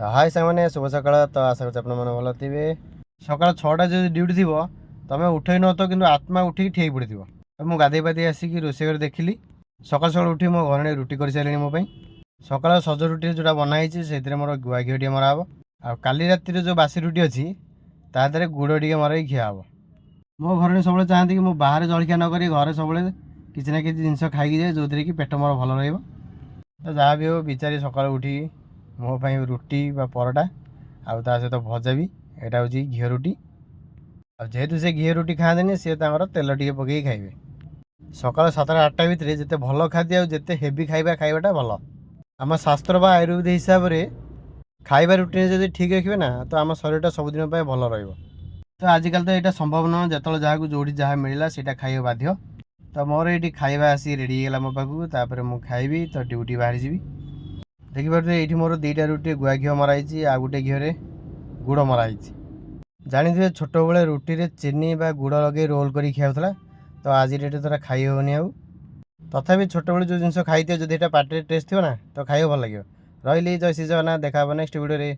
हाय सांगने शुभ सकाळ तो आशा करছি ଆପଣ ମାନେ ଭଲ ଥିବେ। ସକାଳ 6ଟା ଯଦି ଡ୍ୟୁଟି ଥିବ ତମେ ଉଠେଇ ନଥିବ କିନ୍ତୁ ଆତ୍ମା ଉଠିକି ଠିକ୍ ପଡ଼ିଥିବ। ମୁଁ ଗାଧେଇ ପାଧେଇ ଆସିକି ରୋଷେଇ ଘରେ ଦେଖିଲି ସକାଳୁ ସକାଳୁ ଉଠି ମୋ ଘରେ ରୁଟି କରିସାରିଲେଣି ମୋ ପାଇଁ। ସକାଳ ସଜ ରୁଟି ଯେଉଁଟା ବନା ହେଇଛି ସେଥିରେ ମୋର ଗୁଆ ଘିଅ ଟିକେ ମରା ହେବ। ଆଉ କାଲି ରାତିରେ ଯେଉଁ ବାସି ରୁଟି ଅଛି ତା ଦେହରେ ଗୁଡ଼ ଟିକେ ମରାଇକି ଖିଆ ହେବ। ମୋ ଘରେ ସବୁବେଳେ ଚାହାନ୍ତି କି ମୁଁ ବାହାରେ ଜଳଖିଆ ନ କରି ଘରେ ସବୁବେଳେ କିଛି ନା କିଛି ଜିନିଷ ଖାଇକି ଯାଏ ଯେଉଁଥିରେ କି ପେଟ ମୋର ଭଲ ରହିବ। ତ ଯାହା ବି ହଉ ବିଚାରି ସକାଳୁ ଉଠିକି ମୋ ପାଇଁ ରୁଟି ବା ପରଟା ଆଉ ତା ସହିତ ଭଜା ବି ଏଇଟା ହେଉଛି ଘିଅ ରୁଟି। ଆଉ ଯେହେତୁ ସେ ଘିଅ ରୁଟି ଖାଆନ୍ତିନି ସିଏ ତାଙ୍କର ତେଲ ଟିକେ ପକେଇକି ଖାଇବେ। ସକାଳ 7ଟା 8ଟା ଭିତରେ ଯେତେ ଭଲ ଖାଦ୍ୟ ଆଉ ଯେତେ ହେଭି ଖାଇବାଟା ଭଲ। ଆମ ଶାସ୍ତ୍ର ବା ଆୟୁର୍ବେଦ ହିସାବରେ ଖାଇବା ରୁଟିନ ଯଦି ଠିକ୍ ରଖିବେ ନା ତ ଆମ ଶରୀରଟା ସବୁଦିନ ପାଇଁ ଭଲ ରହିବ। ତ ଆଜିକାଲି ତ ଏଇଟା ସମ୍ଭବ ନୁହଁ, ଯେତେବେଳେ ଯାହାକୁ ଯେଉଁଠି ଯାହା ମିଳିଲା ସେଇଟା ଖାଇବା ବାଧ୍ୟ। ତ ମୋର ଏଇଠି ଖାଇବା ଆସି ରେଡ଼ି ହେଇଗଲା ମୋ ପାଖକୁ, ତାପରେ ମୁଁ ଖାଇବି ତ ଡ୍ୟୁଟି ବାହାରିଯିବି। ଦେଖିପାରୁଥିବେ ଏଇଠି ମୋର 2ଟା ରୁଟି ଗୁଆ ଘିଅ ମରା ହେଇଛି ଆଉ ଗୋଟେ ଘିଅରେ ଗୁଡ଼ ମରା ହେଇଛି। ଜାଣିଥିବେ ଛୋଟବେଳେ ରୁଟିରେ ଚିନି ବା ଗୁଡ଼ ଲଗେଇ ରୋଲ୍ କରି ଖିଆଉଥିଲା, ତ ଆଜି ଡେଟ୍ରେ ତ ଖାଇ ହେବନି ଆଉ। ତଥାପି ଛୋଟବେଳେ ଯେଉଁ ଜିନିଷ ଖାଇଥିବ ଯଦି ଏଇଟା ପାଟିରେ ଟେଷ୍ଟ ଥିବ ନା ତ ଖାଇବାକୁ ଭଲ ଲାଗିବ। ରହିଲି, ଜୟ ଶ୍ରୀ ଜଗନ୍ନାଥ, ଦେଖା ହେବ ନେକ୍ସଟ ଭିଡ଼ିଓରେ।